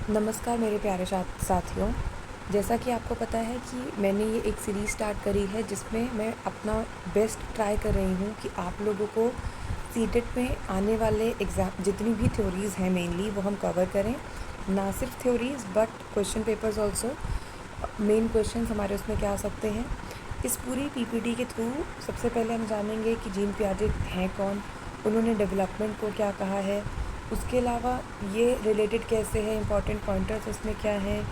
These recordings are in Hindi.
नमस्कार मेरे प्यारे साथियों। जैसा कि आपको पता है कि मैंने ये एक सीरीज़ स्टार्ट करी है जिसमें मैं अपना बेस्ट ट्राई कर रही हूँ कि आप लोगों को सीटेट में आने वाले एग्ज़ाम जितनी भी थ्योरीज़ हैं मेनली वो हम कवर करें। ना सिर्फ theories but question papers also. Main questions हमारे उसमें क्या आ सकते हैं। इस पूरी पीपीटी के थ्रू सबसे पहले हम जानेंगे कि जीन पियाजे हैं कौन, उन्होंने डेवलपमेंट को क्या कहा है, उसके अलावा ये रिलेटेड कैसे है, इंपॉर्टेंट पॉइंटर्स उसमें क्या हैं,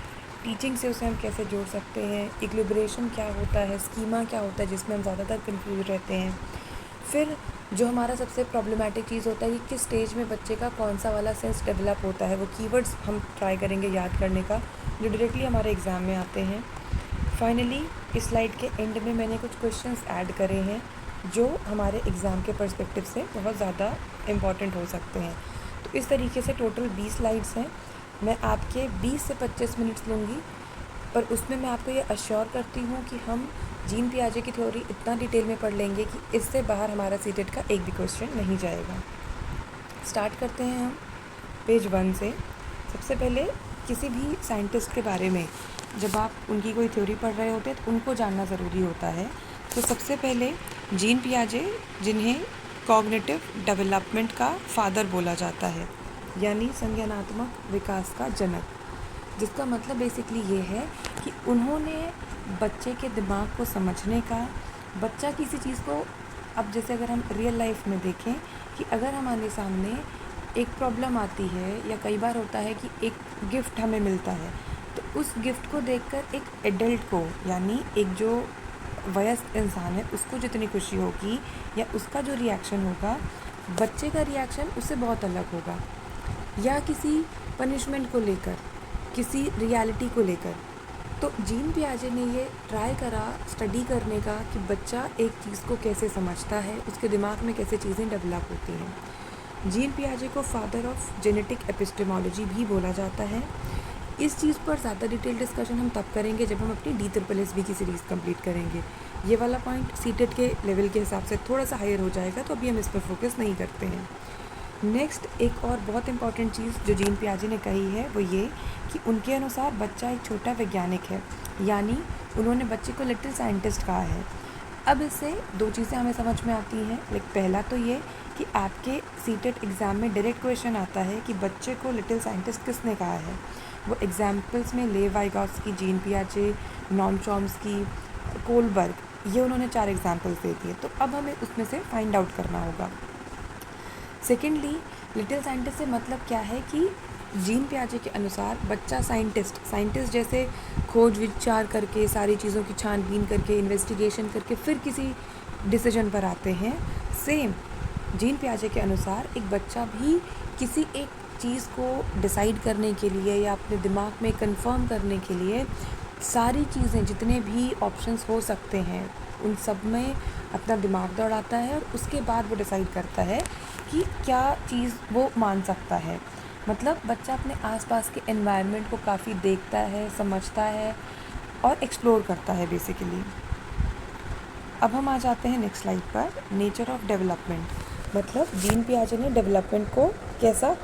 टीचिंग से उसे हम कैसे जोड़ सकते हैं, इक्विलिब्रेशन क्या होता है, स्कीमा क्या होता है जिसमें हम ज़्यादातर कंफ्यूज रहते हैं। फिर जो हमारा सबसे प्रॉब्लमेटिक चीज़ होता है कि किस स्टेज में बच्चे का कौन सा वाला सेंस डेवलप होता है, वो कीवर्ड्स हम ट्राई करेंगे याद करने का जो डायरेक्टली हमारे एग्ज़ाम में आते हैं। फाइनली इस स्लाइड के एंड में मैंने कुछ क्वेश्चंस ऐड करे हैं जो हमारे एग्ज़ाम के पर्सपेक्टिव से बहुत ज़्यादा इम्पॉर्टेंट हो सकते हैं। तो इस तरीके से टोटल 20 स्लाइड्स हैं। मैं आपके 20 से 25 मिनट्स लूँगी, पर उसमें मैं आपको ये अश्योर करती हूँ कि हम जीन पियाजे की थ्योरी इतना डिटेल में पढ़ लेंगे कि इससे बाहर हमारा सीटेट का एक भी क्वेश्चन नहीं जाएगा। स्टार्ट करते हैं हम पेज 1 से। सबसे पहले किसी भी साइंटिस्ट के बारे में जब आप उनकी कोई थ्योरी पढ़ रहे होते हैं तो उनको जानना ज़रूरी होता है। तो सबसे पहले जीन पियाजे, जिन्हें कॉग्निटिव डेवलपमेंट का फादर बोला जाता है, यानी संज्ञानात्मक विकास का जनक, जिसका मतलब बेसिकली ये है कि उन्होंने बच्चे के दिमाग को समझने का, बच्चा किसी चीज़ को, अब जैसे अगर हम रियल लाइफ में देखें कि अगर हमारे सामने एक प्रॉब्लम आती है या कई बार होता है कि एक गिफ्ट हमें मिलता है, तो उस गिफ्ट को देखकर एक एडल्ट को, यानी एक जो वयस्क इंसान है, उसको जितनी खुशी होगी या उसका जो रिएक्शन होगा, बच्चे का रिएक्शन उससे बहुत अलग होगा। या किसी पनिशमेंट को लेकर, किसी रियलिटी को लेकर। तो जीन पियाजे ने ये ट्राई करा स्टडी करने का कि बच्चा एक चीज़ को कैसे समझता है, उसके दिमाग में कैसे चीज़ें डेवलप होती हैं। जीन पियाजे को फादर ऑफ जेनेटिक एपिस्टेमोलॉजी भी बोला जाता है। इस चीज़ पर ज़्यादा डिटेल डिस्कशन हम तब करेंगे जब हम अपनी DSSB की सीरीज़ कंप्लीट करेंगे। ये वाला पॉइंट सीटेट के लेवल के हिसाब से थोड़ा सा हायर हो जाएगा, तो अभी हम इस पर फोकस नहीं करते हैं। नेक्स्ट एक और बहुत इंपॉर्टेंट चीज़ जो जीन पियाजे ने कही है वो ये कि उनके अनुसार बच्चा एक छोटा वैज्ञानिक है, यानी उन्होंने बच्चे को लिटिल साइंटिस्ट कहा है। अब इससे दो चीज़ें हमें समझ में आती हैं। लाइक पहला तो ये कि आपके सीटेट एग्ज़ाम में डायरेक्ट क्वेश्चन आता है कि बच्चे को लिटिल साइंटिस्ट किसने कहा है। वो एग्जाम्पल्स में लेव वाइगॉत्स्की, जीन पियाजे, नॉम चॉम्स्की, कोलबर्ग, ये उन्होंने 4 एग्जाम्पल्स दे दिए। तो अब हमें उसमें से फाइंड आउट करना होगा। सेकेंडली, लिटिल साइंटिस्ट से मतलब क्या है कि जीन पियाजे के अनुसार बच्चा साइंटिस्ट जैसे खोज विचार करके, सारी चीज़ों की छानबीन करके, इन्वेस्टिगेशन करके फिर किसी डिसीजन पर आते हैं। सेम जीन पियाजे के अनुसार एक बच्चा भी किसी एक चीज़ को डिसाइड करने के लिए या अपने दिमाग में कंफर्म करने के लिए सारी चीज़ें, जितने भी ऑप्शंस हो सकते हैं, उन सब में अपना दिमाग दौड़ाता है और उसके बाद वो डिसाइड करता है कि क्या चीज़ वो मान सकता है। मतलब बच्चा अपने आसपास के एनवायरनमेंट को काफ़ी देखता है, समझता है और एक्सप्लोर करता है बेसिकली। अब हम आ जाते हैं नेक्स्ट स्लाइड पर, नेचर ऑफ डेवलपमेंट। मतलब जीन पियाजे ने डेवलपमेंट को कैसा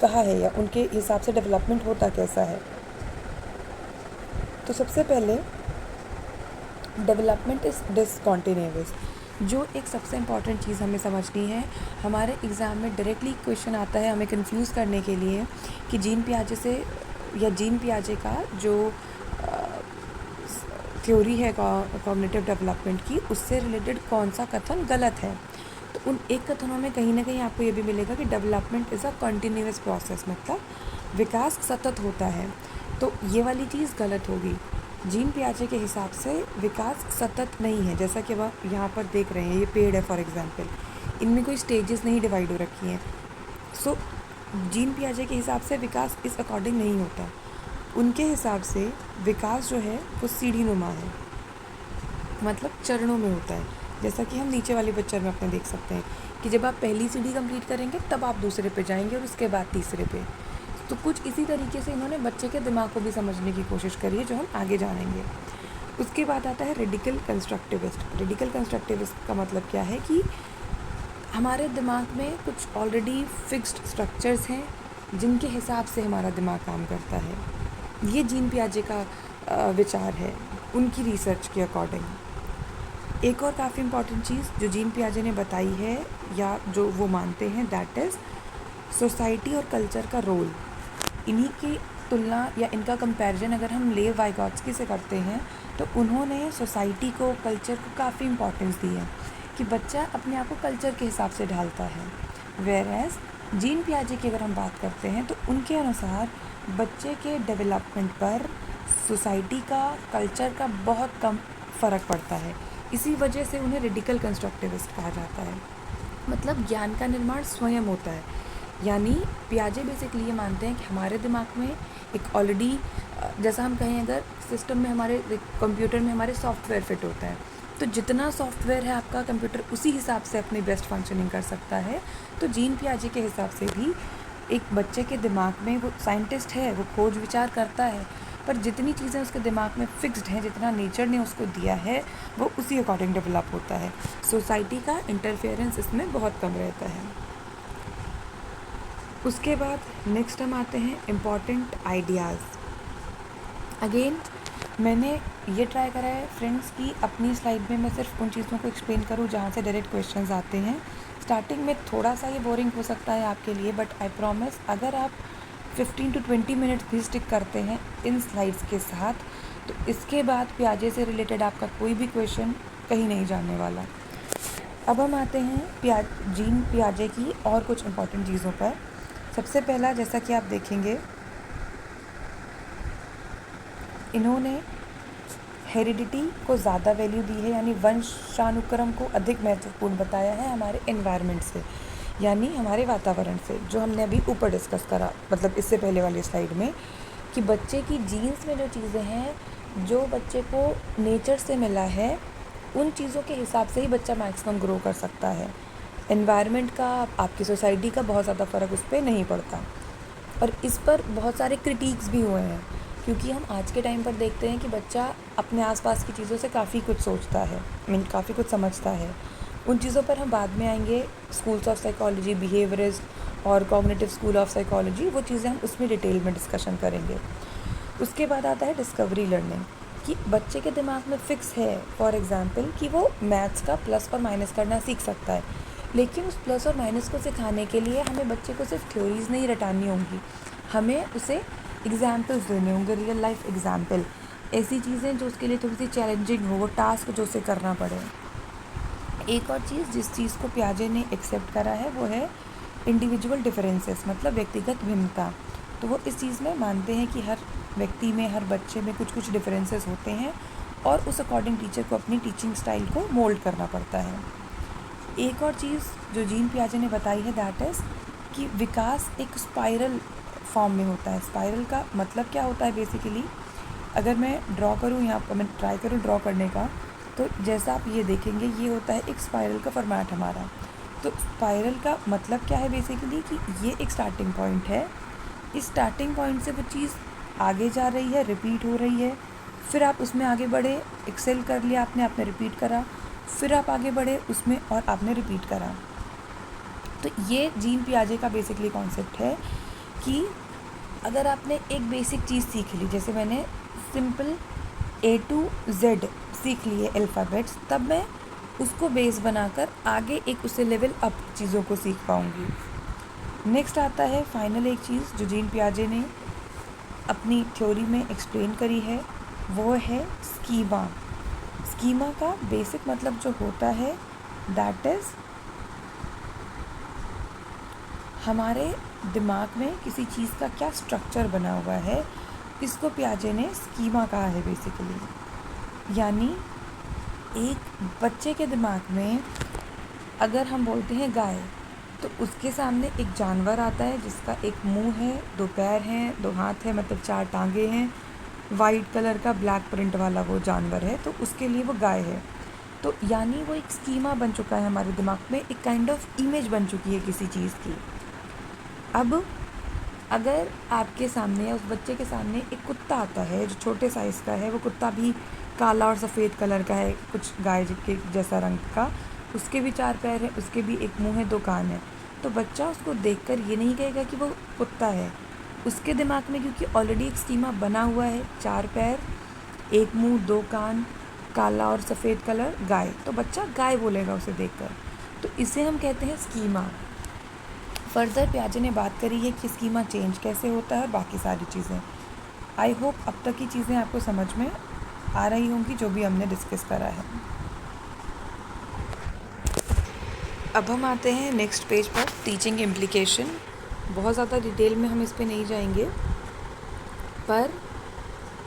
कहा है या उनके हिसाब से डेवलपमेंट होता कैसा है। तो सबसे पहले डेवलपमेंट इज़ डिसकॉन्टिन्यूअस, जो एक सबसे इम्पॉर्टेंट चीज़ हमें समझनी है। हमारे एग्ज़ाम में डायरेक्टली क्वेश्चन आता है हमें कंफ्यूज करने के लिए कि जीन पियाजे से या जीन पियाजे का जो थ्योरी है कॉग्निटिव डेवलपमेंट की, उससे रिलेटेड कौन सा कथन गलत है। तो उन एक कथनों में कहीं ना कहीं आपको ये भी मिलेगा कि development is a continuous process, मतलब विकास सतत होता है। तो ये वाली चीज़ गलत होगी। जीन पियाजे के हिसाब से विकास सतत नहीं है। जैसा कि आप यहाँ पर देख रहे हैं, ये पेड़ है फॉर एग्जांपल, इनमें कोई स्टेजेस नहीं डिवाइड हो रखी हैं। सो जीन पियाजे के हिसाब से विकास इस अकॉर्डिंग नहीं होता। उनके हिसाब से विकास जो है वो सीढ़ी नुमा है, मतलब चरणों में होता है। जैसा कि हम नीचे वाले पिक्चर में अपने देख सकते हैं कि जब आप पहली सीढ़ी कंप्लीट करेंगे तब आप दूसरे पे जाएंगे और उसके बाद तीसरे पे। तो कुछ इसी तरीके से इन्होंने बच्चे के दिमाग को भी समझने की कोशिश करी है, जो हम आगे जानेंगे। उसके बाद आता है रेडिकल कंस्ट्रक्टिविस्ट। रेडिकल कंस्ट्रक्टिविस्ट का मतलब क्या है कि हमारे दिमाग में कुछ ऑलरेडी फिक्स्ड स्ट्रक्चर्स हैं जिनके हिसाब से हमारा दिमाग काम करता है। ये जीन पियाजे का विचार है उनकी रिसर्च के अकॉर्डिंग। एक और काफ़ी इम्पॉर्टेंट चीज़ जो जीन पियाजे ने बताई है या जो वो मानते हैं, दैट इज़ सोसाइटी और कल्चर का रोल। इन्हीं की तुलना या इनका कंपैरिजन अगर हम लेव वाइगॉट्स्की से करते हैं तो उन्होंने सोसाइटी को, कल्चर को काफ़ी इम्पोर्टेंस दी है कि बच्चा अपने आप को कल्चर के हिसाब से ढालता है। वेयर एज जीन पियाजे की अगर हम बात करते हैं तो उनके अनुसार बच्चे के डेवलपमेंट पर सोसाइटी का, कल्चर का बहुत कम फ़र्क पड़ता है। इसी वजह से उन्हें रेडिकल कंस्ट्रक्टिविस्ट कहा जाता है। मतलब ज्ञान का निर्माण स्वयं होता है। यानी पियाजे बेसिकली ये मानते हैं कि हमारे दिमाग में एक ऑलरेडी, जैसा हम कहें अगर सिस्टम में, हमारे कंप्यूटर में हमारे सॉफ्टवेयर फिट होता है, तो जितना सॉफ्टवेयर है आपका कंप्यूटर उसी हिसाब से अपनी बेस्ट फंक्शनिंग कर सकता है। तो जीन पियाजे के हिसाब से भी एक बच्चे के दिमाग में, वो साइंटिस्ट है, वो खोज विचार करता है, पर जितनी चीज़ें उसके दिमाग में फिक्स्ड हैं, जितना नेचर ने उसको दिया है, वो उसी अकॉर्डिंग डेवलप होता है। सोसाइटी का इंटरफेरेंस इसमें बहुत कम रहता है। उसके बाद नेक्स्ट हम आते हैं इम्पॉर्टेंट आइडियाज़। अगेन मैंने ये ट्राई करा है फ्रेंड्स की अपनी स्लाइड में मैं सिर्फ उन चीज़ों को एक्सप्लेन करूँ जहाँ से डायरेक्ट क्वेश्चंस आते हैं। स्टार्टिंग में थोड़ा सा ये बोरिंग हो सकता है आपके लिए, बट आई प्रॉमिस अगर आप 15 to 20 मिनट्स भी स्टिक करते हैं इन स्लाइड्स के साथ, तो इसके बाद पियाजे से रिलेटेड आपका कोई भी क्वेश्चन कहीं नहीं जाने वाला। अब हम आते हैं जीन पियाजे की और कुछ इम्पॉर्टेंट चीज़ों पर। सबसे पहला, जैसा कि आप देखेंगे, इन्होंने हेरिडिटी को ज़्यादा वैल्यू दी है, यानी वंशानुक्रम को अधिक महत्वपूर्ण बताया है हमारे एनवायरनमेंट से, यानी हमारे वातावरण से, जो हमने अभी ऊपर डिस्कस करा, मतलब इससे पहले वाली स्लाइड में, कि बच्चे की जीन्स में जो चीज़ें हैं, जो बच्चे को नेचर से मिला है, उन चीज़ों के हिसाब से ही बच्चा मैक्सिमम ग्रो कर सकता है। एनवायरनमेंट का, आपकी सोसाइटी का बहुत ज़्यादा फ़र्क उस पर नहीं पड़ता। और इस पर बहुत सारे क्रिटिक्स भी हुए हैं, क्योंकि हम आज के टाइम पर देखते हैं कि बच्चा अपने आसपास की चीज़ों से काफ़ी कुछ सोचता है, काफ़ी कुछ समझता है। उन चीज़ों पर हम बाद में आएंगे, स्कूल्स ऑफ साइकोलॉजी, बिहेवियरिस्ट और कॉग्निटिव स्कूल ऑफ साइकोलॉजी, वो चीज़ें हम उसमें डिटेल में डिस्कशन करेंगे। उसके बाद आता है डिस्कवरी लर्निंग, कि बच्चे के दिमाग में फ़िक्स है, फॉर एग्ज़ाम्पल, कि वो मैथ्स का प्लस और माइनस करना सीख सकता है, लेकिन उस प्लस और माइनस को सिखाने के लिए हमें बच्चे को सिर्फ थ्योरीज़ नहीं रटानी होंगी, हमें उसे एग्ज़ाम्पल्स देने होंगे, रियल लाइफ एग्ज़ाम्पल, ऐसी चीज़ें जो उसके लिए थोड़ी सी चैलेंजिंग हो, वो टास्क जो उसे करना पड़े। एक और चीज़ जिस चीज़ को पियाजे ने एक्सेप्ट करा है वो है इंडिविजुअल डिफरेंसेस, मतलब व्यक्तिगत भिन्नता। तो वो इस चीज़ में मानते हैं कि हर व्यक्ति में, हर बच्चे में कुछ कुछ डिफरेंसेस होते हैं और उस अकॉर्डिंग टीचर को अपनी टीचिंग स्टाइल को मोल्ड करना पड़ता है। एक और चीज़ जो जीन पियाजे ने बताई है, दैट इज़ कि विकास एक स्पाइरल फॉर्म में होता है। स्पाइरल का मतलब क्या होता है बेसिकली, अगर मैं ड्रॉ करूँ, यहाँ पर मैं ट्राई करूँ ड्रॉ करने का, तो जैसा आप ये देखेंगे, ये होता है एक स्पाइरल का फॉर्मेट हमारा। तो स्पाइरल का मतलब क्या है बेसिकली, कि ये एक स्टार्टिंग पॉइंट है, इस स्टार्टिंग पॉइंट से वो चीज़ आगे जा रही है, रिपीट हो रही है, फिर आप उसमें आगे बढ़े, एक्सेल कर लिया आपने रिपीट करा, फिर आप आगे बढ़े उसमें और आपने रिपीट करा। तो ये जीन पियाजे का बेसिकली कॉन्सेप्ट है कि अगर आपने एक बेसिक चीज़ सीख ली, जैसे मैंने सिंपल A to Z सीख लिए अल्फ़ाबेट्स, तब मैं उसको बेस बनाकर आगे एक उससे लेवल अप चीज़ों को सीख पाऊँगी। नेक्स्ट आता है फाइनल एक चीज़ जो जीन पियाजे ने अपनी थ्योरी में एक्सप्लेन करी है, वो है स्कीमा। स्कीमा का बेसिक मतलब जो होता है, दैट इज़ हमारे दिमाग में किसी चीज़ का क्या स्ट्रक्चर बना हुआ है, इसको पियाजे ने स्कीमा कहा है बेसिकली। यानी एक बच्चे के दिमाग में अगर हम बोलते हैं गाय, तो उसके सामने एक जानवर आता है जिसका एक मुंह है, दो पैर हैं, दो हाथ है, मतलब 4 टांगे हैं, वाइट कलर का ब्लैक प्रिंट वाला वो जानवर है, तो उसके लिए वो गाय है। तो यानी वो एक स्कीमा बन चुका है हमारे दिमाग में, एक काइंड ऑफ इमेज बन चुकी है किसी चीज़ की। अब अगर आपके सामने या उस बच्चे के सामने एक कुत्ता आता है जो छोटे साइज़ का है, वो कुत्ता भी काला और सफ़ेद कलर का है, कुछ गाय के जैसा रंग का, उसके भी 4 पैर हैं, उसके भी एक मुंह है, 2 कान है, तो बच्चा उसको देखकर ये नहीं कहेगा कि वो कुत्ता है। उसके दिमाग में क्योंकि ऑलरेडी एक स्कीमा बना हुआ है, 4 पैर, 1 मुंह, 2 कान, काला और सफ़ेद कलर, गाय, तो बच्चा गाय बोलेगा उसे देखकर। तो इसे हम कहते हैं स्कीमा। फर्दर पियाजे ने बात करी है कि स्कीमा चेंज कैसे होता है और बाकी सारी चीज़ें। आई होप अब तक की चीज़ें आपको समझ में आ रही होंगी जो भी हमने डिस्कस करा है। अब हम आते हैं नेक्स्ट पेज पर, टीचिंग इम्प्लीकेशन। बहुत ज़्यादा डिटेल में हम इस पे नहीं जाएंगे, पर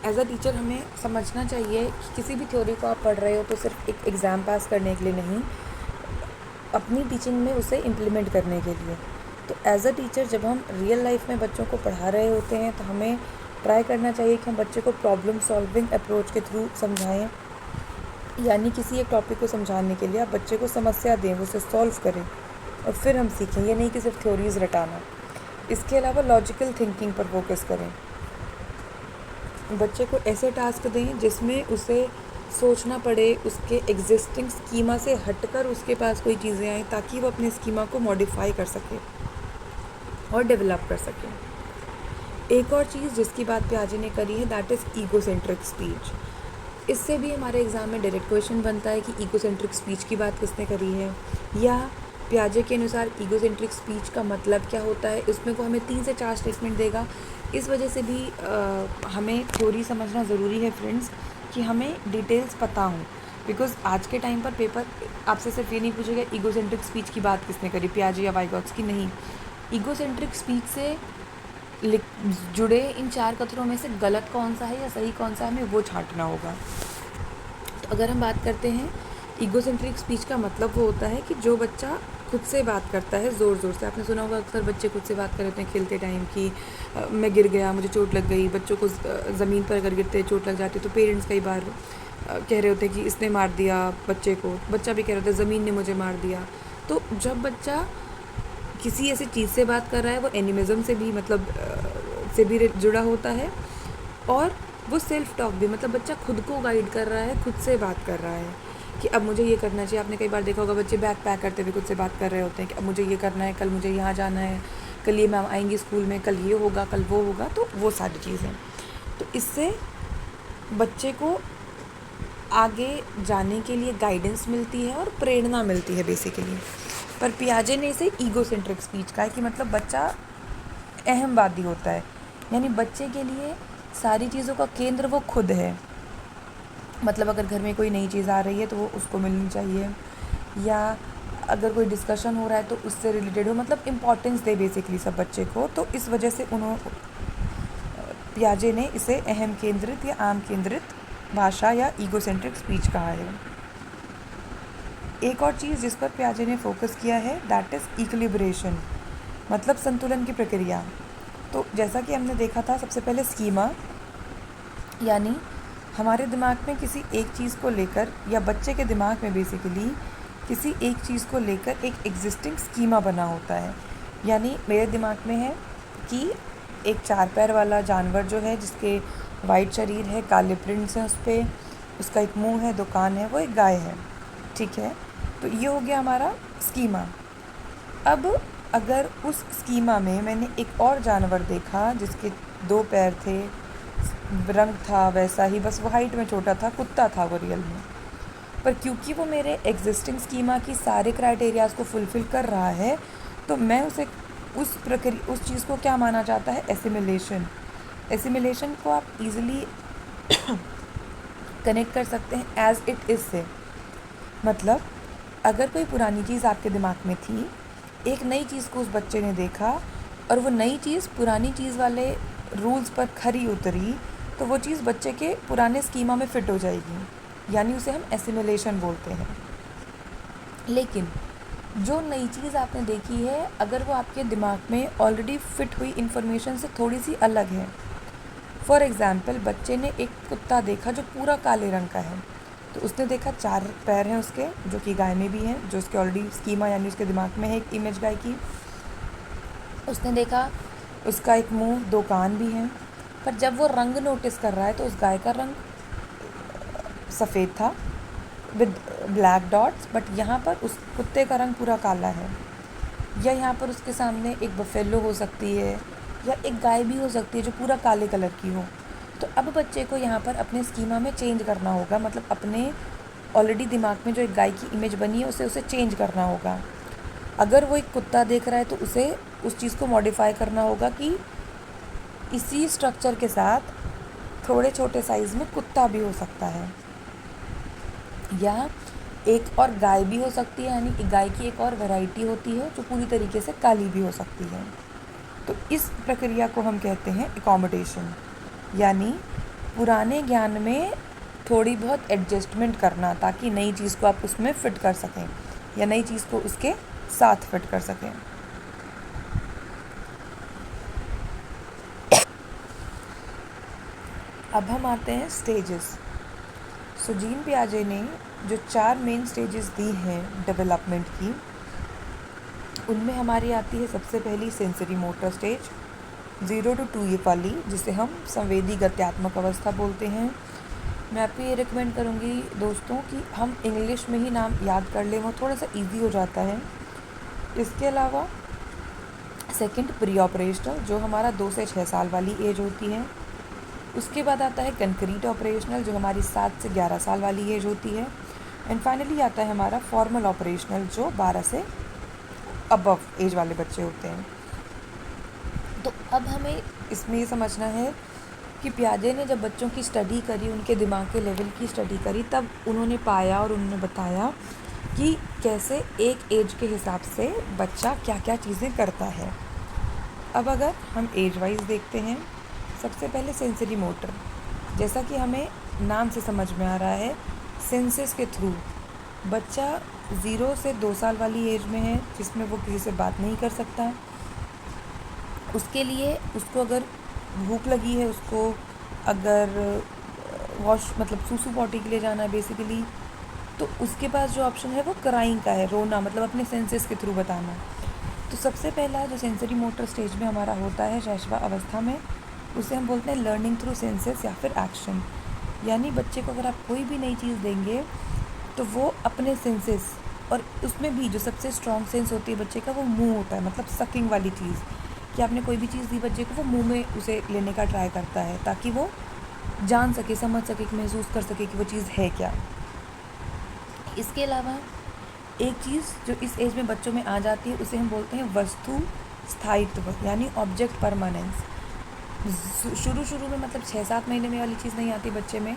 एज अ टीचर हमें समझना चाहिए कि किसी भी थ्योरी को आप पढ़ रहे हो तो सिर्फ एक एग्ज़ाम पास करने के लिए नहीं, अपनी टीचिंग में उसे इम्प्लीमेंट करने के लिए। तो एज अ टीचर जब हम रियल लाइफ में बच्चों को पढ़ा रहे होते हैं तो हमें ट्राई करना चाहिए कि हम बच्चे को प्रॉब्लम सॉल्विंग अप्रोच के थ्रू समझाएं। यानी किसी एक टॉपिक को समझाने के लिए आप बच्चे को समस्या दें, वो उसे सॉल्व करें और फिर हम सीखें। ये नहीं कि सिर्फ थ्योरीज़ रटाना। इसके अलावा लॉजिकल थिंकिंग पर फोकस करें। बच्चे को ऐसे टास्क दें जिसमें उसे सोचना पड़े, उसके एग्जिस्टिंग स्कीमा से हटकर उसके पास कोई चीज़ें आएँ ताकि वो अपने स्कीमा को मॉडिफाई कर सके और डेवलप कर सके। एक और चीज़ जिसकी बात पियाजे ने करी है, दैट इज़ ईगोसेंट्रिक स्पीच। इससे भी हमारे एग्ज़ाम में डायरेक्ट क्वेश्चन बनता है कि ईगोसेंट्रिक स्पीच की बात किसने करी है, या पियाजे के अनुसार ईगोसेंट्रिक स्पीच का मतलब क्या होता है। इसमें वो हमें 3 से 4 स्टेटमेंट देगा। इस वजह से भी हमें थ्योरी समझना ज़रूरी है फ्रेंड्स, कि हमें डिटेल्स पता हों। बिकॉज आज के टाइम पर पेपर आपसे सिर्फ ये नहीं पूछेगा ईगोसेंट्रिक स्पीच की बात किसने करी, पियाजे या वाइगॉट्स की, नहीं। ईगोसेंट्रिक स्पीच से जुड़े इन 4 कथनों में से गलत कौन सा है या सही कौन सा है, हमें वो छांटना होगा। तो अगर हम बात करते हैं, ईगोसेंट्रिक स्पीच का मतलब वो होता है कि जो बच्चा खुद से बात करता है ज़ोर ज़ोर से। आपने सुना होगा अक्सर बच्चे खुद से बात कर रहे हैं खेलते टाइम कि मैं गिर गया, मुझे चोट लग गई। बच्चों को ज़मीन पर अगर गिरते चोट लग जाती तो पेरेंट्स कई बार कह रहे होते हैं कि इसने मार दिया बच्चे को, बच्चा भी कह रहा होता है ज़मीन ने मुझे मार दिया। तो जब बच्चा किसी ऐसी चीज़ से बात कर रहा है, वो एनिमिज़म से भी मतलब से भी जुड़ा होता है, और वो सेल्फ टॉक भी, मतलब बच्चा खुद को गाइड कर रहा है, खुद से बात कर रहा है कि अब मुझे ये करना चाहिए। आपने कई बार देखा होगा बच्चे बैग पैक करते हुए खुद से बात कर रहे होते हैं कि अब मुझे ये करना है, कल मुझे यहाँ जाना है, कल ये मैम आएंगी स्कूल में, कल ये होगा, कल वो होगा। तो वो सारी चीज़ें, तो इससे बच्चे को आगे जाने के लिए गाइडेंस मिलती है और प्रेरणा मिलती है बेसिकली। पर पियाजे ने इसे ईगोसेंट्रिक स्पीच कहा है कि मतलब बच्चा अहमवादी होता है, यानी बच्चे के लिए सारी चीज़ों का केंद्र वो खुद है। मतलब अगर घर में कोई नई चीज़ आ रही है तो वो उसको मिलनी चाहिए, या अगर कोई डिस्कशन हो रहा है तो उससे रिलेटेड हो, मतलब इम्पॉर्टेंस दे बेसिकली सब बच्चे को। तो इस वजह से पियाजे ने इसे अहम केंद्रित या आम केंद्रित भाषा या ईगोसेंट्रिक स्पीच कहा है। एक और चीज़ जिस पर पियाजे ने फोकस किया है, दैट इज़ इक्विलिब्रेशन, मतलब संतुलन की प्रक्रिया। तो जैसा कि हमने देखा था सबसे पहले स्कीमा, यानी हमारे दिमाग में किसी एक चीज़ को लेकर, या बच्चे के दिमाग में बेसिकली किसी एक चीज़ को लेकर एक एग्जिस्टिंग स्कीमा बना होता है। यानी मेरे दिमाग में है कि एक 4 पैर वाला जानवर जो है, जिसके वाइट शरीर है, काले प्रिंट्स हैं उस पर, उसका एक मुंह है, 2 कान है, वो एक गाय है, ठीक है। तो ये हो गया हमारा स्कीमा। अब अगर उस स्कीमा में मैंने एक और जानवर देखा जिसके 2 पैर थे, रंग था वैसा ही, बस वो हाइट में छोटा था, कुत्ता था वो रियल में, पर क्योंकि वो मेरे एग्जिस्टिंग स्कीमा की सारे क्राइटेरियाज़ को फुलफ़िल कर रहा है, तो मैं उस चीज़ को क्या माना जाता है, एसिमिलेशन। एसिमिलेशन को आप इजीली कनेक्ट कर सकते हैं एज इट इज़ से। मतलब अगर कोई पुरानी चीज़ आपके दिमाग में थी, एक नई चीज़ को उस बच्चे ने देखा और वो नई चीज़ पुरानी चीज़ वाले रूल्स पर खरी उतरी, तो वो चीज़ बच्चे के पुराने स्कीमा में फ़िट हो जाएगी, यानी उसे हम एसिमिलेशन बोलते हैं। लेकिन जो नई चीज़ आपने देखी है, अगर वो आपके दिमाग में ऑलरेडी फ़िट हुई इन्फॉर्मेशन से थोड़ी सी अलग है, फॉर एग्ज़ाम्पल बच्चे ने एक कुत्ता देखा जो पूरा काले रंग का है, तो उसने देखा 4 पैर हैं उसके, जो कि गाय में भी हैं, जो उसके ऑलरेडी स्कीमा यानी उसके दिमाग में है एक इमेज गाय की। उसने देखा उसका एक मुंह, 2 कान भी हैं, पर जब वो रंग नोटिस कर रहा है तो उस गाय का रंग सफ़ेद था विद ब्लैक डॉट्स, बट यहाँ पर उस कुत्ते का रंग पूरा काला है। या यहाँ पर उसके सामने एक बफेलो हो सकती है, या एक गाय भी हो सकती है जो पूरा काले कलर की हो। तो अब बच्चे को यहाँ पर अपने स्कीमा में चेंज करना होगा, मतलब अपने ऑलरेडी दिमाग में जो एक गाय की इमेज बनी है उसे चेंज करना होगा। अगर वो एक कुत्ता देख रहा है तो उसे उस चीज़ को मॉडिफाई करना होगा कि इसी स्ट्रक्चर के साथ थोड़े छोटे साइज़ में कुत्ता भी हो सकता है, या एक और गाय भी हो सकती है, यानी गाय की एक और वैरायटी होती है जो पूरी तरीके से काली भी हो सकती है। तो इस प्रक्रिया को हम कहते हैं एकोमोडेशन, यानी पुराने ज्ञान में थोड़ी बहुत एडजस्टमेंट करना ताकि नई चीज़ को आप उसमें फ़िट कर सकें या नई चीज़ को उसके साथ फिट कर सकें। अब हम आते हैं स्टेजेस। सो जीन पियाजे ने जो 4 मेन स्टेजेस दी हैं डेवलपमेंट की, उनमें हमारी आती है सबसे पहली सेंसरी मोटर स्टेज 0 to 2 वाली, जिसे हम संवेदी गत्यात्मक अवस्था बोलते हैं। मैं आपको ये रिकमेंड करूँगी दोस्तों कि हम इंग्लिश में ही नाम याद कर लें, वो थोड़ा सा इजी हो जाता है। इसके अलावा सेकंड प्री ऑपरेशनल, जो हमारा 2 से 6 साल वाली एज होती है। उसके बाद आता है कंक्रीट ऑपरेशनल, जो हमारी 7 से 11 साल वाली एज होती है। एंड फाइनली आता है हमारा फॉर्मल ऑपरेशनल, जो 12 से अबव एज वाले बच्चे होते हैं। तो अब हमें इसमें ये समझना है कि पियाजे ने जब बच्चों की स्टडी करी, उनके दिमाग के लेवल की स्टडी करी, तब उन्होंने पाया और उन्होंने बताया कि कैसे एक एज के हिसाब से बच्चा क्या क्या चीज़ें करता है। अब अगर हम एज वाइज देखते हैं, सबसे पहले सेंसरी मोटर, जैसा कि हमें नाम से समझ में आ रहा है, सेंसेस के थ्रू बच्चा 0 से 2 साल वाली एज में है, जिसमें वो किसी से बात नहीं कर सकता। उसके लिए उसको अगर भूख लगी है, उसको अगर वॉश मतलब सूसू पॉटी के लिए जाना है बेसिकली, तो उसके पास जो ऑप्शन है वो क्राइंग का है, रोना, मतलब अपने सेंसेस के थ्रू बताना। तो सबसे पहला जो सेंसरी मोटर स्टेज में हमारा होता है शैशवा अवस्था में, उसे हम बोलते हैं लर्निंग थ्रू सेंसेस या फिर एक्शन। यानी बच्चे को अगर आप कोई भी नई चीज़ देंगे तो वो अपने सेंसेस, और उसमें भी जो सबसे स्ट्रॉन्ग सेंस होती है बच्चे का, वो मुंह होता है, मतलब सकिंग वाली चीज़, कि आपने कोई भी चीज़ दी बच्चे को, वो मुंह में उसे लेने का ट्राई करता है ताकि वो जान सके, समझ सके, महसूस कर सके कि वो चीज़ है क्या। इसके अलावा एक चीज़ जो इस एज में बच्चों में आ जाती है, उसे हम बोलते हैं वस्तु स्थायित्व, यानी ऑब्जेक्ट परमानेंस। शुरू में मतलब 6-7 महीने में वाली चीज़ नहीं आती बच्चे में,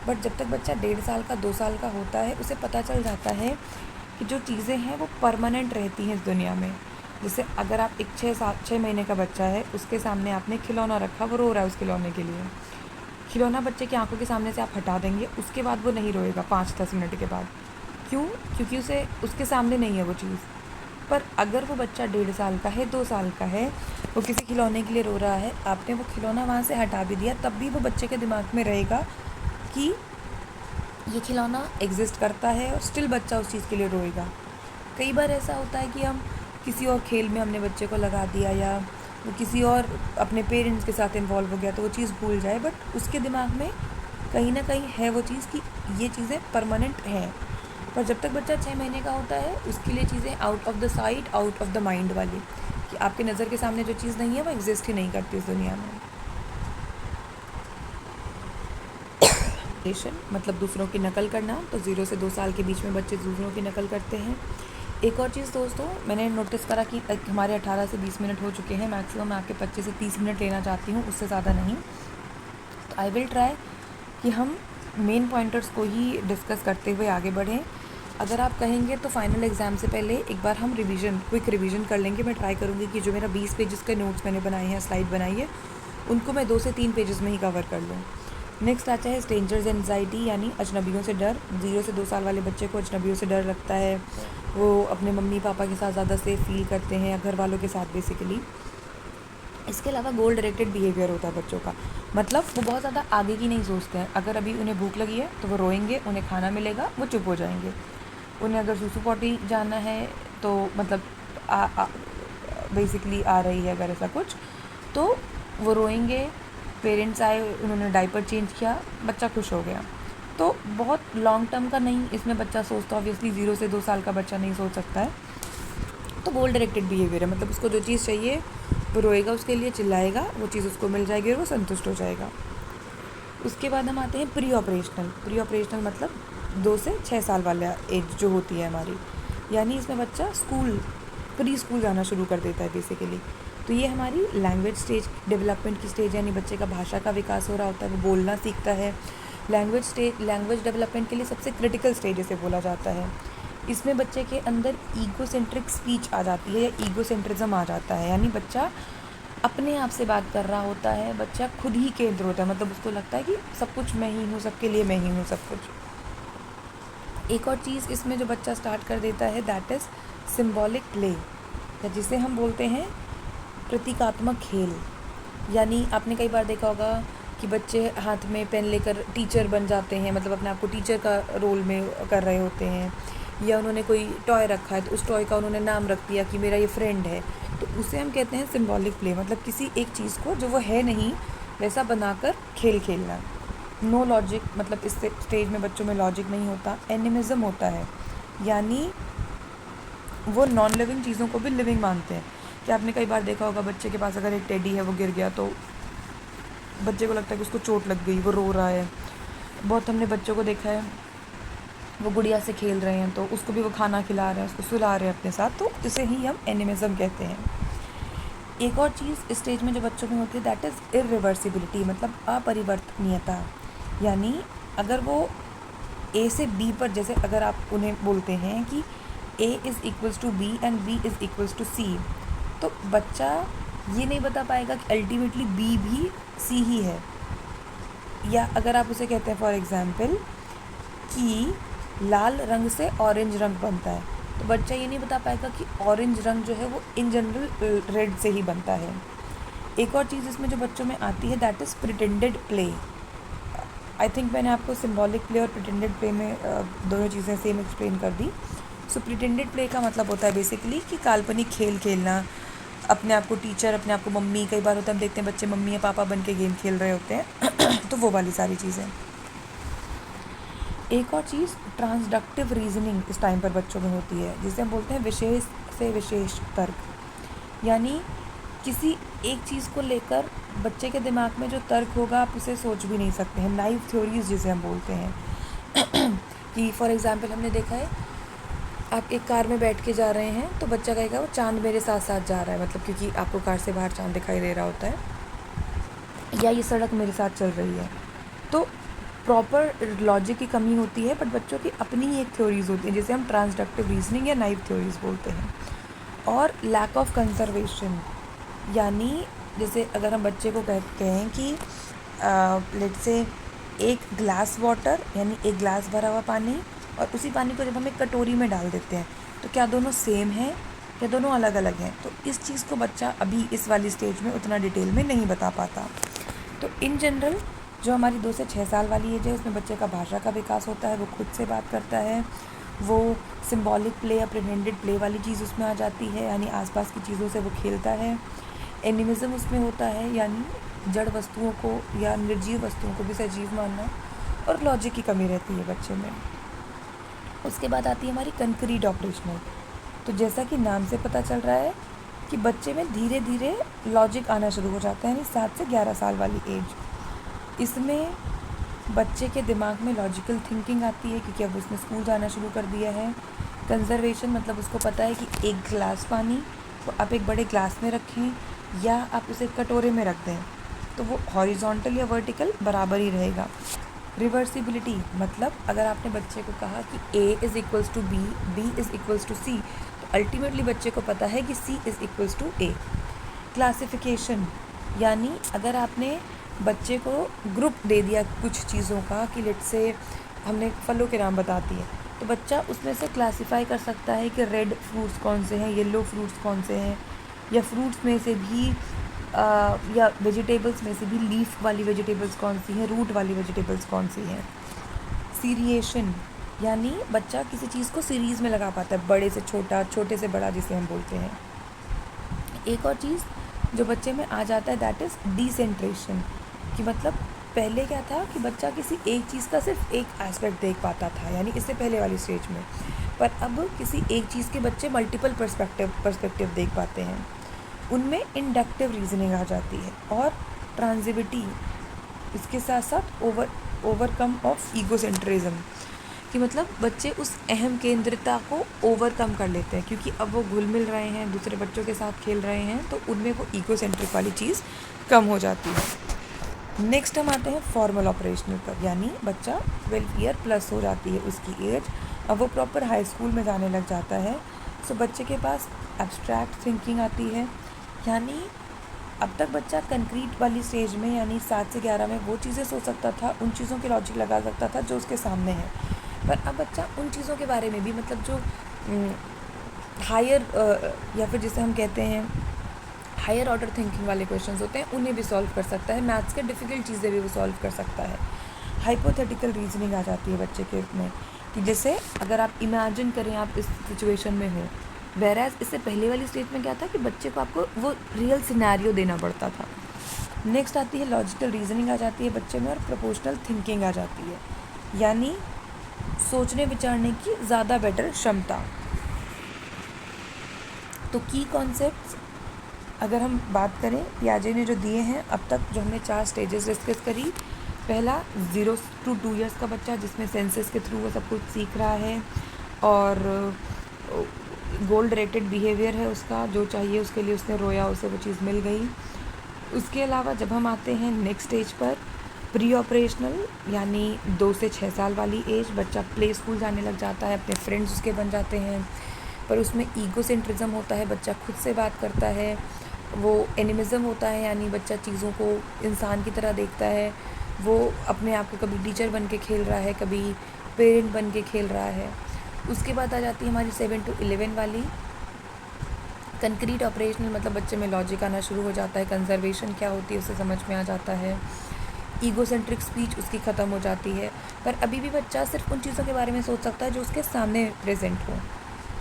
बट जब तक बच्चा 1.5 साल का 2 साल का होता है, उसे पता चल जाता है कि जो चीज़ें हैं वो परमानेंट रहती हैं इस दुनिया में। जैसे अगर आप एक 6 महीने का बच्चा है, उसके सामने आपने खिलौना रखा, वो रो रहा है उस खिलौने के लिए, खिलौना बच्चे की आंखों के सामने से आप हटा देंगे, उसके बाद वो नहीं रोएगा 5-10 मिनट के बाद। क्यों? क्योंकि उसे उसके सामने नहीं है वो चीज़। पर अगर वो बच्चा 1.5 साल का है, 2 साल का है, वो किसी खिलौने के लिए रो रहा है, आपने वो खिलौना वहाँ से हटा भी दिया, तब भी वो बच्चे के दिमाग में रहेगा कि ये खिलौना एग्जिस्ट करता है, और स्टिल बच्चा उस चीज़ के लिए रोएगा। कई बार ऐसा होता है कि हम किसी और खेल में हमने बच्चे को लगा दिया, या वो किसी और अपने पेरेंट्स के साथ इन्वॉल्व हो गया, तो वो चीज़ भूल जाए, बट उसके दिमाग में कहीं ना कहीं है वो चीज़ कि ये चीज़ें परमानेंट हैं। पर जब तक बच्चा 6 महीने का होता है, उसके लिए चीज़ें out of the site, out of the mind वाली, कि आपकी नज़र के सामने जो चीज़ नहीं है वो एग्जिस्ट ही नहीं करती इस दुनिया में। मतलब दूसरों की नकल करना, तो 0 से 2 साल के बीच में बच्चे दूसरों की नकल करते हैं। एक और चीज़ दोस्तों, मैंने नोटिस करा कि हमारे 18 से 20 मिनट हो चुके हैं, मैक्सिमम मैं आपके 25 से 30 मिनट लेना चाहती हूँ, उससे ज़्यादा नहीं। तो आई विल ट्राई कि हम मेन पॉइंटर्स को ही डिस्कस करते हुए आगे बढ़ें। अगर आप कहेंगे तो फाइनल एग्ज़ाम से पहले एक बार हम क्विक रिवीजन कर लेंगे। मैं ट्राई करूँगी कि जो मेरा 20 पेजेस के नोट्स मैंने बनाए हैं, स्लाइड बनाई है, उनको मैं 2 से 3 पेजेस में ही कवर कर लूँ। नेक्स्ट आता है स्ट्रेंजर्स एंजाइटी, यानी अजनबियों से डर। 0 से 2 साल वाले बच्चे को अजनबियों से डर लगता है, वो अपने मम्मी पापा के साथ ज़्यादा सेफ फील करते हैं, या घर वालों के साथ बेसिकली। इसके अलावा गोल डायरेक्टेड बिहेवियर होता है बच्चों का, मतलब वो बहुत ज़्यादा आगे की नहीं सोचते हैं। अगर अभी उन्हें भूख लगी है तो वो रोएंगे, उन्हें खाना मिलेगा, वो चुप हो जाएंगे। उन्हें अगर सूसू पॉटी जाना है तो मतलब बेसिकली आ रही है अगर ऐसा कुछ, तो वो रोएंगे। पेरेंट्स आए, उन्होंने डायपर चेंज किया, बच्चा खुश हो गया। तो बहुत लॉन्ग टर्म का नहीं इसमें बच्चा सोचता, ऑब्वियसली 0 से 2 साल का बच्चा नहीं सोच सकता है। तो गोल डायरेक्टेड बिहेवियर है, मतलब उसको जो चीज़ चाहिए वो रोएगा उसके लिए, चिल्लाएगा, वो चीज़ उसको मिल जाएगी और वो संतुष्ट हो जाएगा। उसके बाद हम आते हैं प्री ऑपरेशनल। प्री ऑपरेशनल मतलब 2 से 6 साल वाला एज जो होती है हमारी, यानी इसमें बच्चा प्री स्कूल जाना शुरू कर देता है बेसिकली। तो ये हमारी लैंग्वेज स्टेज, डेवलपमेंट की स्टेज, यानी बच्चे का भाषा का विकास हो रहा होता है, वो बोलना सीखता है। लैंग्वेज डेवलपमेंट के लिए सबसे क्रिटिकल स्टेज इसे बोला जाता है। इसमें बच्चे के अंदर ईगोसेंट्रिक स्पीच आ जाती है या ईगोसेंट्रिज्म आ जाता है, यानी बच्चा अपने आप से बात कर रहा होता है, बच्चा खुद ही केंद्र होता है, मतलब उसको लगता है कि सब कुछ मैं ही हूँ, सबके लिए मैं ही हूँ सब कुछ। एक और चीज़ इसमें जो बच्चा स्टार्ट कर देता है दैट इज़ सिंबॉलिक प्ले, या जिसे हम बोलते हैं प्रतीकात्मक खेल। यानी आपने कई बार देखा होगा कि बच्चे हाथ में पेन लेकर टीचर बन जाते हैं, मतलब अपने आप को टीचर का रोल में कर रहे होते हैं, या उन्होंने कोई टॉय रखा है तो उस टॉय का उन्होंने नाम रख दिया कि मेरा ये फ्रेंड है, तो उसे हम कहते हैं सिंबॉलिक प्ले, मतलब किसी एक चीज़ को जो वो है नहीं वैसा बनाकर खेल खेलना। नो लॉजिक, मतलब इस स्टेज में बच्चों में लॉजिक नहीं होता, एनिमिज्म होता है, यानी वो नॉन लिविंग चीज़ों को भी लिविंग मानते हैं। कि आपने कई बार देखा होगा बच्चे के पास अगर एक टेडी है, वो गिर गया तो बच्चे को लगता है कि उसको चोट लग गई, वो रो रहा है। बहुत हमने बच्चों को देखा है वो गुड़िया से खेल रहे हैं तो उसको भी वो खाना खिला रहे हैं, उसको सुला रहे हैं अपने साथ, तो इसे ही हम एनिमिज्म कहते हैं। एक और चीज़ इस स्टेज में जो बच्चों में होती है दैट इज़ इरिवर्सिबिलिटी, मतलब अपरिवर्तनीयता। यानी अगर वो ए से बी पर, जैसे अगर आप उन्हें बोलते हैं कि A is equals to B and B is equals to C, तो बच्चा ये नहीं बता पाएगा कि अल्टीमेटली बी भी सी ही है। या अगर आप उसे कहते हैं फॉर एग्ज़ाम्पल कि लाल रंग से ऑरेंज रंग बनता है, तो बच्चा ये नहीं बता पाएगा कि ऑरेंज रंग जो है वो इन जनरल रेड से ही बनता है। एक और चीज़ इसमें जो बच्चों में आती है that is pretended play. I think मैंने आपको सिंबॉलिक प्ले और प्रिटेंडेड प्ले में दोनों चीज़ें सेम एक्सप्लेन कर दी। सो प्रिटेंडेड प्ले का मतलब होता है बेसिकली कि काल्पनिक खेल खेलना, अपने आप को टीचर, अपने आप को मम्मी, कई बार होता है हम देखते हैं बच्चे मम्मी या पापा बन के गेम खेल रहे होते हैं तो वो वाली सारी चीज़ें। एक और चीज़ ट्रांसडक्टिव रीजनिंग इस टाइम पर बच्चों में होती है, जिसे हम बोलते हैं विशेष से विशेष तर्क। यानी किसी एक चीज़ को लेकर बच्चे के दिमाग में जो तर्क होगा आप उसे सोच भी नहीं सकते हैं, नाइव थ्योरीज जिसे हम बोलते हैं। कि फॉर एग्ज़ाम्पल हमने देखा है आप एक कार में बैठ के जा रहे हैं तो बच्चा कहेगा वो चाँद मेरे साथ साथ जा रहा है, मतलब क्योंकि आपको कार से बाहर चाँद दिखाई दे रहा होता है, या ये सड़क मेरे साथ चल रही है। तो प्रॉपर लॉजिक की कमी होती है, बट बच्चों की अपनी ही एक थ्योरीज़ होती हैं जिसे हम ट्रांसडक्टिव रीजनिंग या नाइव थ्योरीज़ बोलते हैं। और लैक ऑफ कंजर्वेशन, यानी जैसे अगर हम बच्चे को कहते हैं कि लेट्स से एक ग्लास वाटर, यानी एक ग्लास भरा हुआ पानी, और उसी पानी को जब हम एक कटोरी में डाल देते हैं तो क्या दोनों सेम हैं या दोनों अलग अलग हैं, तो इस चीज़ को बच्चा अभी इस वाली स्टेज में उतना डिटेल में नहीं बता पाता। तो इन जनरल जो हमारी 2 से 6 साल वाली एज है उसमें बच्चे का भाषा का विकास होता है, वो खुद से बात करता है, वो सिंबॉलिक प्ले या प्रिटेंडेड प्ले वाली चीज़ उसमें आ जाती है, यानी आसपास की चीज़ों से वो खेलता है। एनिमिज्म उसमें होता है, यानी जड़ वस्तुओं को या निर्जीव वस्तुओं को भी सजीव मानना, और लॉजिक की कमी रहती है बच्चे में। उसके बाद आती है हमारी कंक्रीट ऑपरेशनल। तो जैसा कि नाम से पता चल रहा है कि बच्चे में धीरे धीरे लॉजिक आना शुरू हो जाता है, यानी 7 से 11 साल वाली एज। इसमें बच्चे के दिमाग में लॉजिकल थिंकिंग आती है क्योंकि अब उसने स्कूल जाना शुरू कर दिया है। कंजर्वेशन मतलब उसको पता है कि एक गिलास पानी तो आप एक बड़े ग्लास में रखें या आप उसे कटोरे में रख दें तो वो हॉरिजॉन्टल या वर्टिकल बराबर ही रहेगा। रिवर्सिबिलिटी मतलब अगर आपने बच्चे को कहा कि A is equals to B, B is equals to C, तो अल्टीमेटली बच्चे को पता है कि C is equals to A। Classification यानी अगर आपने बच्चे को ग्रुप दे दिया कुछ चीज़ों का कि लेट से हमने फलों के नाम बता दिए, तो बच्चा उसमें से क्लासिफाई कर सकता है कि रेड फ्रूट्स कौन से हैं, येलो फ्रूट्स कौन से हैं, या फ्रूट्स में से भी या वेजिटेबल्स में से भी लीफ वाली वेजिटेबल्स कौन सी हैं, रूट वाली वेजिटेबल्स कौन सी हैं। सीरिएशन यानी बच्चा किसी चीज़ को सीरीज़ में लगा पाता है, बड़े से छोटा, छोटे से बड़ा जिसे हम बोलते हैं। एक और चीज़ जो बच्चे में आ जाता है दैट इज़ डिसेंट्रेशन, कि मतलब पहले क्या था कि बच्चा किसी एक चीज़ का सिर्फ एक एस्पेक्ट देख पाता था, यानी इससे पहले वाली स्टेज में, पर अब किसी एक चीज़ के बच्चे मल्टीपल पर्सपेक्टिव देख पाते हैं। उनमें इंडक्टिव रीजनिंग आ जाती है और ट्रांजिविटी, इसके साथ साथ ओवरकम ऑफ ईगोसेंट्रिज्म, कि मतलब बच्चे उस अहम केंद्रिता को ओवरकम कर लेते हैं, क्योंकि अब वो घुल मिल रहे हैं, दूसरे बच्चों के साथ खेल रहे हैं, तो उनमें वो ईगोसेंट्रिक वाली चीज़ कम हो जाती है। नेक्स्ट हम आते हैं फॉर्मल ऑपरेशनल पर, यानी बच्चा 12 ईयर प्लस हो जाती है उसकी एज, अब वो प्रॉपर हाई स्कूल में जाने लग जाता है। सो बच्चे के पास एब्स्ट्रैक्ट थिंकिंग आती है, यानी अब तक बच्चा कंक्रीट वाली स्टेज में यानी 7 से 11 में वो चीज़ें सोच सकता था, उन चीज़ों के लॉजिक लगा सकता था जो उसके सामने है, पर अब बच्चा उन चीज़ों के बारे में भी, मतलब जो हायर या फिर जिसे हम कहते हैं हायर ऑर्डर थिंकिंग वाले क्वेश्चंस होते हैं, उन्हें भी सॉल्व कर सकता है। मैथ्स के डिफ़िकल्ट चीज़ें भी वो सॉल्व कर सकता है। हाइपोथेटिकल रीजनिंग आ जाती है बच्चे के में, कि जैसे अगर आप इमेजिन करें आप इस सिचुएशन में हो, वेरएज इससे पहले वाली स्टेज में क्या था कि बच्चे को आपको वो रियल सिनेरियो देना पड़ता था। नेक्स्ट आती है लॉजिकल रीजनिंग आ जाती है बच्चे में, और प्रोपोर्शनल थिंकिंग आ जाती है, यानी सोचने विचारने की ज़्यादा बेटर क्षमता। तो की कॉन्सेप्ट्स अगर हम बात करें पियाजे ने जो दिए हैं अब तक, जो हमने 4 स्टेजेस डिस्कस करी। पहला 0 to 2 ईयर्स का बच्चा, जिसमें सेंसेस के थ्रू वो सब कुछ सीख रहा है और गोल्ड रेटेड बिहेवियर है उसका, जो चाहिए उसके लिए उसने रोया, उसे वो चीज़ मिल गई। उसके अलावा जब हम आते हैं नेक्स्ट स्टेज पर, प्री ऑपरेशनल, यानी 2 से 6 साल वाली एज, बच्चा प्ले स्कूल जाने लग जाता है, अपने फ्रेंड्स उसके बन जाते हैं, पर उसमें ईगोसेंट्रिज्म होता है, बच्चा खुद से बात करता है, वो एनिमिज़म होता है, यानी बच्चा चीज़ों को इंसान की तरह देखता है, वो अपने आप को कभी टीचर बन के खेल रहा है, कभी पेरेंट बन के खेल रहा है। उसके बाद आ जाती है हमारी 7 to 11 वाली कंक्रीट ऑपरेशनल, मतलब बच्चे में लॉजिक आना शुरू हो जाता है, कंजर्वेशन क्या होती है उसे समझ में आ जाता है, ईगोसेंट्रिक स्पीच उसकी ख़त्म हो जाती है, पर अभी भी बच्चा सिर्फ उन चीज़ों के बारे में सोच सकता है जो उसके सामने प्रेजेंट हो।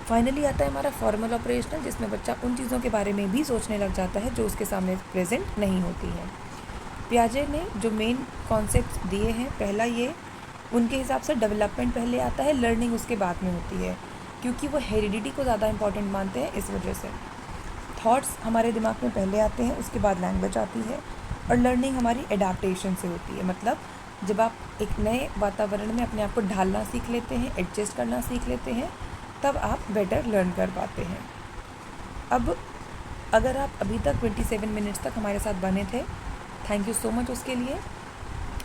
फाइनली आता है हमारा फॉर्मल ऑपरेशनल, जिसमें बच्चा उन चीज़ों के बारे में भी सोचने लग जाता है जो उसके सामने प्रेजेंट नहीं होती हैं। पियाजे ने जो मेन कॉन्सेप्ट्स दिए हैं, पहला ये, उनके हिसाब से डेवलपमेंट पहले आता है, लर्निंग उसके बाद में होती है, क्योंकि वो हेरिडिटी को ज़्यादा इंपॉर्टेंट मानते हैं इस वजह से। थॉट्स हमारे दिमाग में पहले आते हैं, उसके बाद लैंग्वेज आती है, और लर्निंग हमारी एडाप्टेशन से होती है, मतलब जब आप एक नए वातावरण में अपने आप को ढालना सीख लेते हैं, एडजस्ट करना सीख लेते हैं, तब आप बेटर लर्न कर पाते हैं। अब अगर आप अभी तक 27 मिनट्स तक हमारे साथ बने थे, थैंक यू सो मच उसके लिए।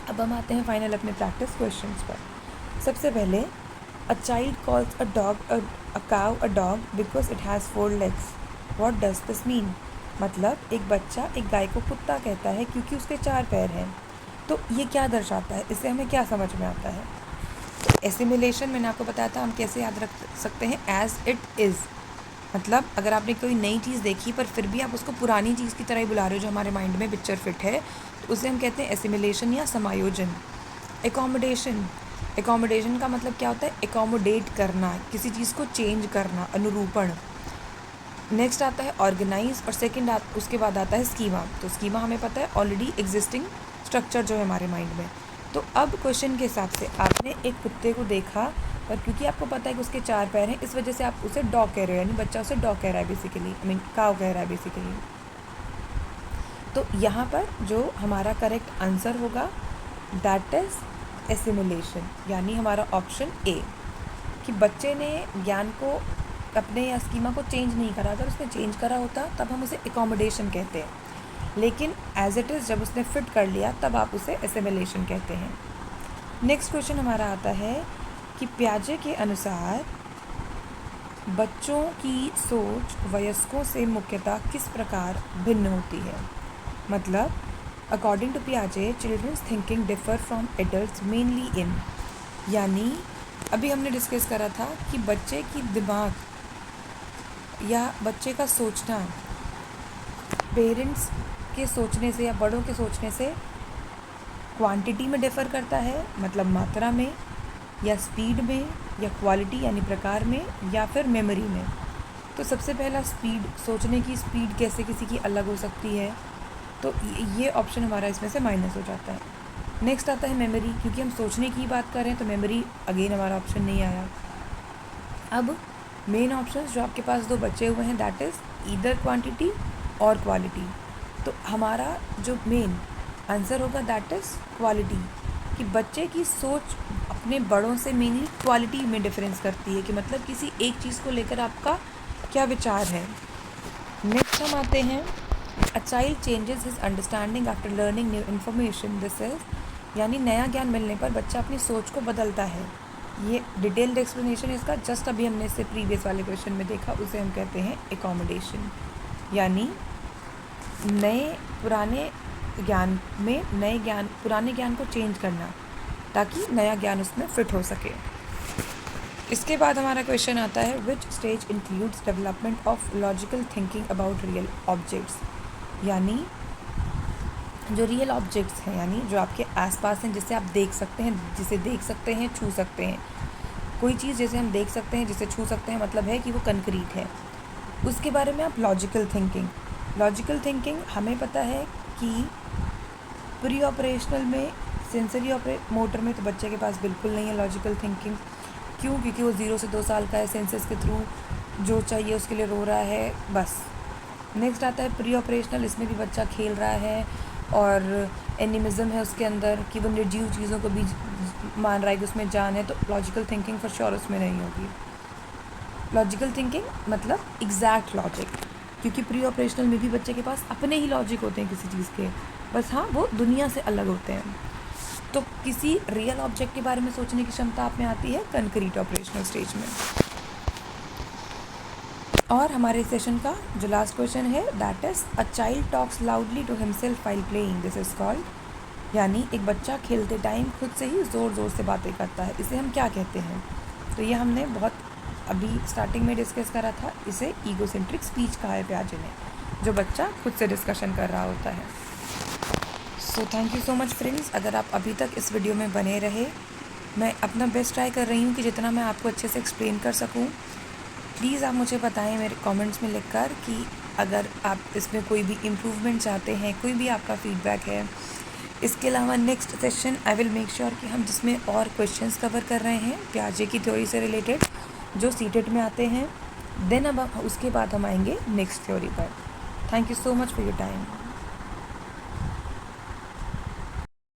अब हम आते हैं फाइनल अपने प्रैक्टिस क्वेश्चंस पर। सबसे पहले, a child calls a dog a cow a dog because it has 4 legs, what does this mean? मतलब एक बच्चा एक गाय को कुत्ता कहता है क्योंकि उसके 4 पैर हैं, तो ये क्या दर्शाता है, इससे हमें क्या समझ में आता है? एसिमिलेशन मैंने आपको बताया था हम कैसे याद रख सकते हैं, एज इट इज़, मतलब अगर आपने कोई नई चीज़ देखी पर फिर भी आप उसको पुरानी चीज़ की तरह ही बुला रहे हो जो हमारे माइंड में पिक्चर फिट है, तो उसे हम कहते हैं एसिमिलेशन या समायोजन। एकोमोडेशन का मतलब क्या होता है? एकोमोडेट करना, किसी चीज़ को चेंज करना, अनुरूपण। नेक्स्ट आता है ऑर्गेनाइज, और सेकंड उसके बाद आता है स्कीमा। तो स्कीमा हमें पता है ऑलरेडी एग्जिस्टिंग स्ट्रक्चर जो है हमारे माइंड में। तो अब क्वेश्चन के हिसाब से आपने एक कुत्ते को देखा, पर क्योंकि आपको पता है कि उसके 4 पैर हैं, इस वजह से आप उसे डॉग कह रहे हो, यानी बच्चा उसे डॉग कह रहा है बेसिकली, आई मीन काव कह रहा है बेसिकली। तो यहाँ पर जो हमारा करेक्ट आंसर होगा दैट इज़ एसिमिलेशन, यानी हमारा ऑप्शन ए, कि बच्चे ने ज्ञान को अपने या स्कीमा को चेंज नहीं करा। अगर उसने चेंज करा होता तब हम उसे एकोमोडेशन कहते हैं, लेकिन एज इट इज़ जब उसने फिट कर लिया तब आप उसे एसिमिलेशन कहते हैं। नेक्स्ट क्वेश्चन हमारा आता है कि पियाजे के अनुसार बच्चों की सोच वयस्कों से मुख्यतः किस प्रकार भिन्न होती है? मतलब अकॉर्डिंग टू पियाजे children's thinking differ from adults mainly in, यानी अभी हमने डिस्कस करा था कि बच्चे की दिमाग या बच्चे का सोचना पेरेंट्स के सोचने से या बड़ों के सोचने से क्वांटिटी में डिफ़र करता है, मतलब मात्रा में, या स्पीड में, या क्वालिटी यानी प्रकार में, या फिर मेमोरी में। तो सबसे पहला स्पीड, सोचने की स्पीड कैसे किसी की अलग हो सकती है, तो ये ऑप्शन हमारा इसमें से माइनस हो जाता है। नेक्स्ट आता है मेमोरी, क्योंकि हम सोचने की बात कर रहे हैं तो मेमोरी अगेन हमारा ऑप्शन नहीं आया। अब मेन ऑप्शंस जो आपके पास दो बचे हुए हैं, दैट इज़ ईदर क्वांटिटी और क्वालिटी। तो हमारा जो मेन आंसर होगा दैट इज़ क्वालिटी, कि बच्चे की सोच अपने बड़ों से मेनली क्वालिटी में डिफरेंस करती है, कि मतलब किसी एक चीज़ को लेकर आपका क्या विचार है। नेक्स्ट हम आते हैं, a child changes his understanding after learning new information. This is यानी नया ज्ञान मिलने पर बच्चा अपनी सोच को बदलता है। ये डिटेल्ड एक्सप्लेनेशन इसका जस्ट अभी हमने इससे प्रीवियस वाले क्वेश्चन में देखा, उसे हम कहते हैं एकोमोडेशन, यानी पुराने ज्ञान को चेंज करना ताकि नया ज्ञान उसमें फिट हो सके। इसके बाद हमारा क्वेश्चन आता है, which stage includes development of logical thinking about real objects. यानी जो रियल ऑब्जेक्ट्स हैं, यानी जो आपके आसपास हैं, जिसे आप देख सकते हैं, जिसे देख सकते हैं, छू सकते हैं। कोई चीज़ जिसे हम देख सकते हैं, जिसे छू सकते हैं, मतलब है कि वो कंक्रीट है, उसके बारे में आप लॉजिकल थिंकिंग हमें पता है कि प्री ऑपरेशनल में, सेंसरी मोटर में तो बच्चे के पास बिल्कुल नहीं है लॉजिकल थिंकिंग। क्यों? क्योंकि वो 0 से 2 साल का है, सेंसस के थ्रू जो चाहिए उसके लिए रो रहा है, बस। नेक्स्ट आता है प्री ऑपरेशनल, इसमें भी बच्चा खेल रहा है और एनिमिज़म है उसके अंदर, कि वो निर्जीव चीज़ों को भी मान रहा है कि उसमें जान है, तो लॉजिकल थिंकिंग फॉर श्योर उसमें नहीं होगी। लॉजिकल थिंकिंग मतलब एग्जैक्ट लॉजिक, क्योंकि प्री ऑपरेशनल में भी बच्चे के पास अपने ही लॉजिक होते हैं किसी चीज़ के, बस हाँ वो दुनिया से अलग होते हैं। तो किसी रियल ऑब्जेक्ट के बारे में सोचने की क्षमता आप में आती है कंक्रीट ऑपरेशनल स्टेज में। और हमारे सेशन का जो लास्ट क्वेश्चन है, that is a child talks loudly to himself while playing. This is called, यानी एक बच्चा खेलते टाइम खुद से ही ज़ोर ज़ोर से बातें करता है, इसे हम क्या कहते हैं? तो ये हमने बहुत अभी स्टार्टिंग में डिस्कस करा था, इसे ईगोसेंट्रिक स्पीच कहा है पियाजे ने, जो बच्चा खुद से डिस्कशन कर रहा होता है। So thank you so much friends, अगर आप अभी तक इस वीडियो में बने रहे, मैं अपना बेस्ट ट्राई कर रही हूँ कि जितना मैं आपको अच्छे से एक्सप्लेन कर सकूँ। प्लीज़ आप मुझे बताएं मेरे कमेंट्स में लिखकर कि अगर आप इसमें कोई भी इम्प्रूवमेंट चाहते हैं, कोई भी आपका फीडबैक है। इसके अलावा next session I will make sure कि हम जिसमें और क्वेश्चंस कवर कर रहे हैं पियाजे की थ्योरी से रिलेटेड, जो सीटेट में आते हैं, देन अब उसके बाद हम आएंगे नेक्स्ट थ्योरी पर। Thank you so much for your time.